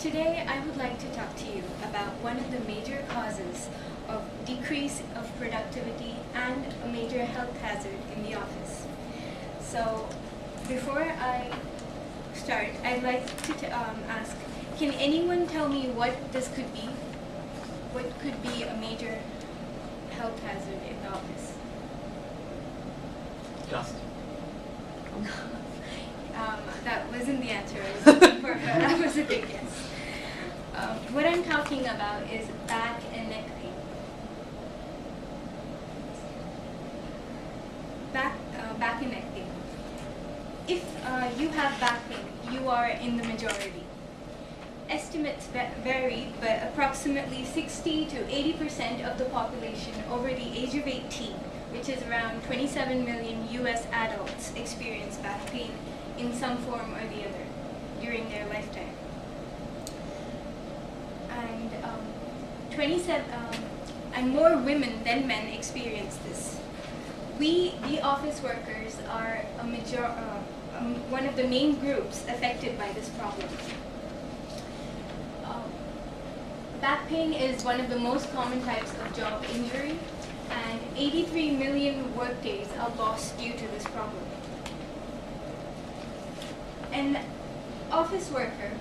Today, I would like to talk to you about one of the major causes of decrease of productivity and a major health hazard in the office. So, before I start, I'd like to ask, can anyone tell me what this could be? What could be a major health hazard in the office? Dust. That wasn't the answer I was looking for, but that was a good guess. What I'm talking about is back and neck pain. Back and neck pain. If you have back pain, you are in the majority. Estimates vary, but approximately 60 to 80% of the population over the age of 18, which is around 27 million US adults, experience back pain in some form or the other during their lifetime. And more women than men experience this. We, the office workers, are one of the main groups affected by this problem. Back pain is one of the most common types of job injury, and 83 million workdays are lost due to this problem. An office worker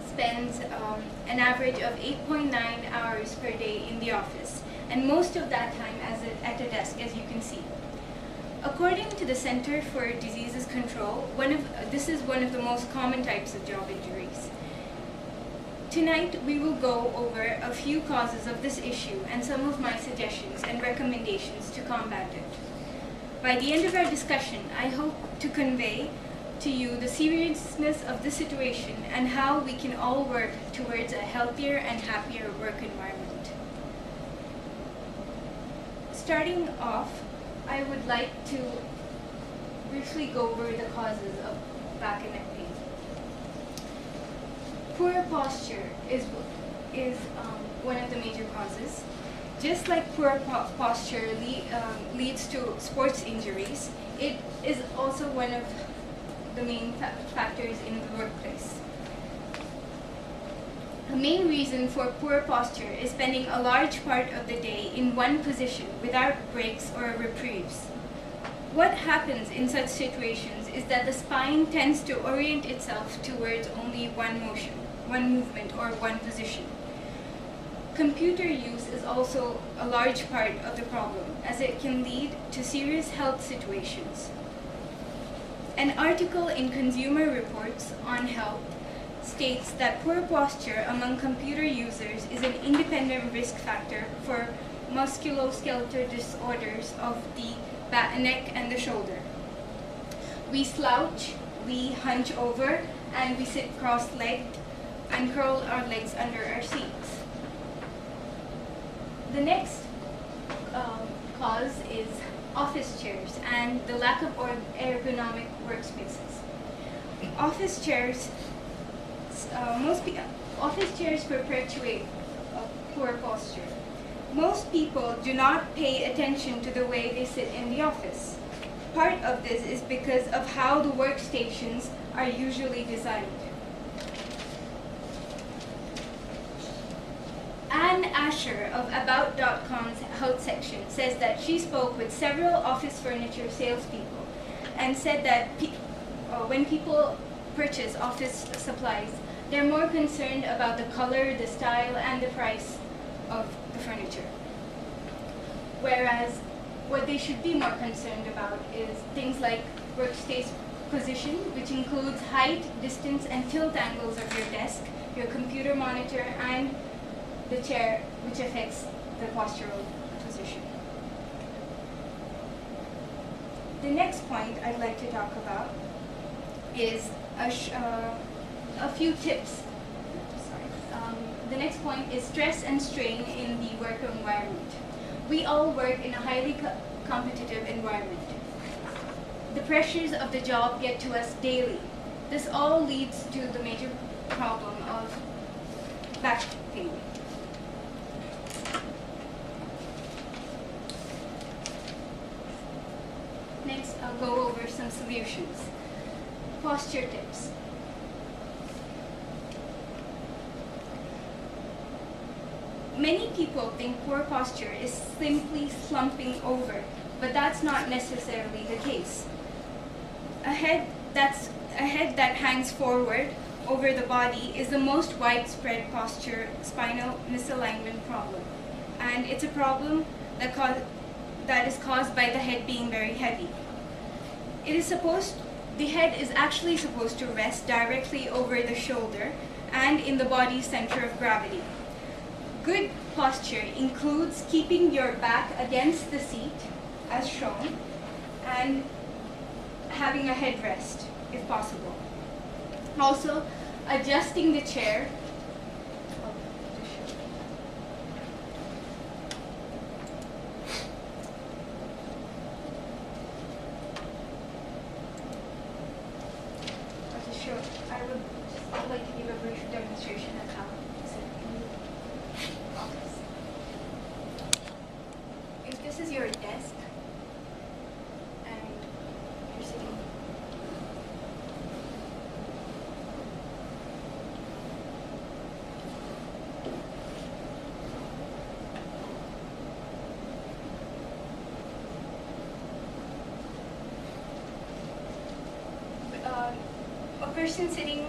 spends an average of 8.9 hours per day in the office, and most of that time at a desk, as you can see. According to the Center for Diseases Control, this is one of the most common types of job injuries. Tonight, we will go over a few causes of this issue and some of my suggestions and recommendations to combat it. By the end of our discussion, I hope to convey to you the seriousness of the situation and how we can all work towards a healthier and happier work environment. Starting off, I would like to briefly go over the causes of back and neck pain. Poor posture is one of the major causes. Just like poor posture leads to sports injuries, it is also one of the main factors in the workplace. The main reason for poor posture is spending a large part of the day in one position without breaks or reprieves. What happens in such situations is that the spine tends to orient itself towards only one motion, one movement, or one position. Computer use is also a large part of the problem, as it can lead to serious health situations. An article in Consumer Reports on Health states that poor posture among computer users is an independent risk factor for musculoskeletal disorders of the neck and the shoulder. We slouch, we hunch over, and we sit cross-legged and curl our legs under our seats. The next cause is office chairs and the lack of ergonomic workspaces. Office chairs perpetuate poor posture. Most people do not pay attention to the way they sit in the office. Part of this is because of how the workstations are usually designed. Ann Asher of About.com's health section says that she spoke with several office furniture salespeople and said that when people purchase office supplies, they're more concerned about the color, the style, and the price of the furniture. Whereas what they should be more concerned about is things like workspace position, which includes height, distance, and tilt angles of your desk, your computer monitor, and the chair, which affects the postural position. The next point I'd like to talk about is a few tips. The next point is stress and strain in the work environment. We all work in a highly competitive environment. The pressures of the job get to us daily. This all leads to the major problem of back pain. Next, I'll go over some solutions. Posture tips. Many people think poor posture is simply slumping over, but that's not necessarily the case. A head that hangs forward over the body is the most widespread posture spinal misalignment problem, and it's a problem that is caused by the head being very heavy. The head is actually supposed to rest directly over the shoulder and in the body's center of gravity. Good posture includes keeping your back against the seat, as shown, and having a headrest, if possible. Also, adjusting the chair. I would like to give a brief demonstration of how to sit in the office. If this is your desk and you're sitting, a person sitting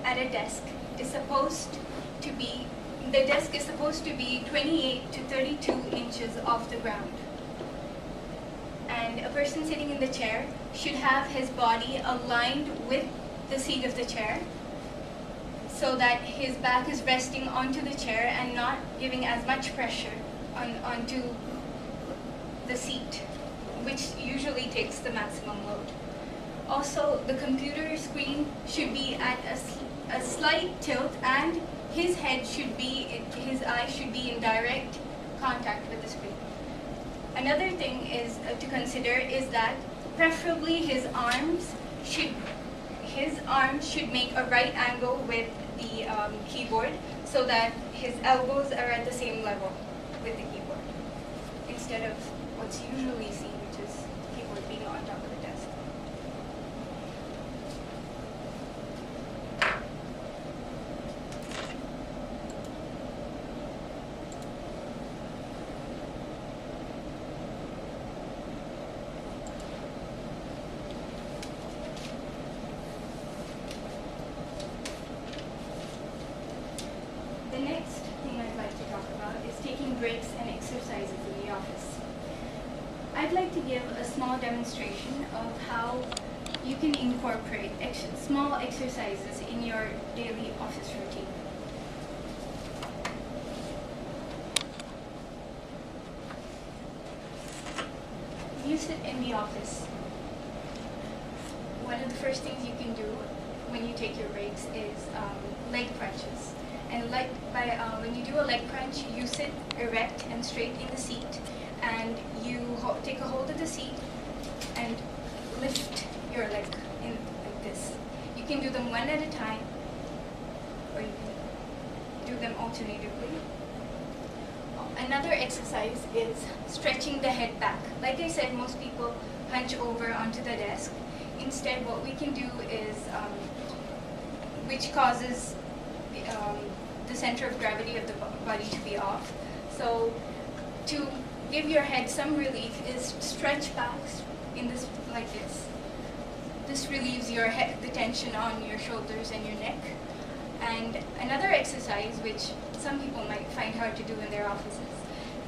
at a desk is supposed to be, the desk is supposed to be 28 to 32 inches off the ground. And a person sitting in the chair should have his body aligned with the seat of the chair so that his back is resting onto the chair and not giving as much pressure onto the seat, which usually takes the maximum load. Also, the computer screen should be at a slight tilt, and his eyes should be in direct contact with the screen. Another thing is to consider is that preferably his arms should make a right angle with the keyboard so that his elbows are at the same level with the keyboard, instead of what's usually seen, which is the keyboard being on top of the desk. The next thing I'd like to talk about is taking breaks and exercises in the office. I'd like to give a small demonstration of how you can incorporate small exercises in your daily office routine. You sit in the office. One of the first things you can do when you take your breaks is leg crunches. And when you do a leg crunch, you sit erect and straight in the seat, and you take a hold of the seat and lift your leg in like this. You can do them one at a time, or you can do them alternatively. Another exercise is stretching the head back. Like I said, most people hunch over onto the desk. Instead, what we can do is, which causes the center of gravity of the body to be off. So to give your head some relief is stretch back in this like this. This relieves your head, the tension on your shoulders and your neck. And another exercise, which some people might find hard to do in their offices,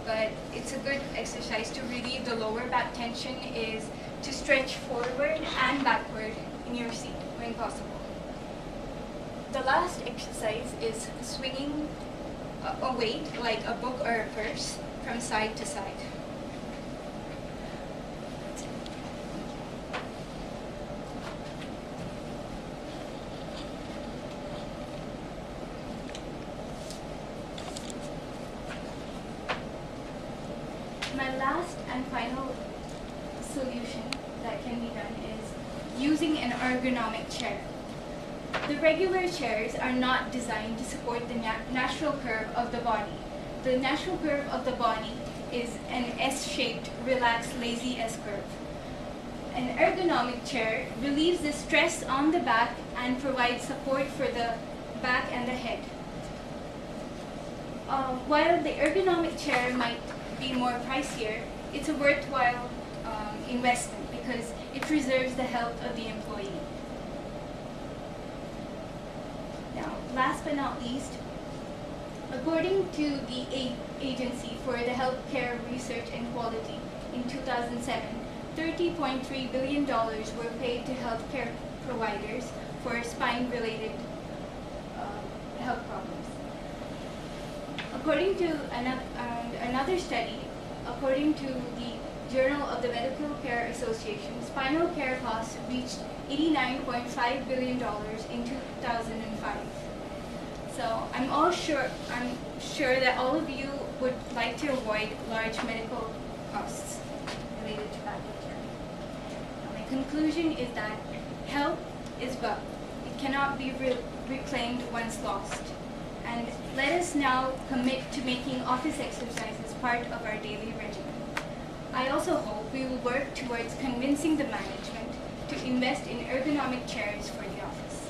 but it's a good exercise to relieve the lower back tension, is to stretch forward and backward in your seat when possible. The last exercise is swinging a weight, like a book or a purse, from side to side. My last and final solution that can be done is using an ergonomic chair. The regular chairs are not designed to support the natural curve of the body. The natural curve of the body is an S-shaped, relaxed, lazy S-curve. An ergonomic chair relieves the stress on the back and provides support for the back and the head. While the ergonomic chair might be more pricier, it's a worthwhile investment because it preserves the health of the employee. Now, last but not least, according to the Agency for the Healthcare Research and Quality, in 2007, $30.3 billion were paid to healthcare providers for spine-related health problems. According to another study, according to the Journal of the Medical Care Association, spinal care costs reached $89.5 billion in 2005. So I'm sure that all of you would like to avoid large medical costs related to tobacco care. My conclusion is that health is wealth. It cannot be reclaimed once lost. And let us now commit to making office exercises part of our daily regimen. I also hope we will work towards convincing the management to invest in ergonomic chairs for the office.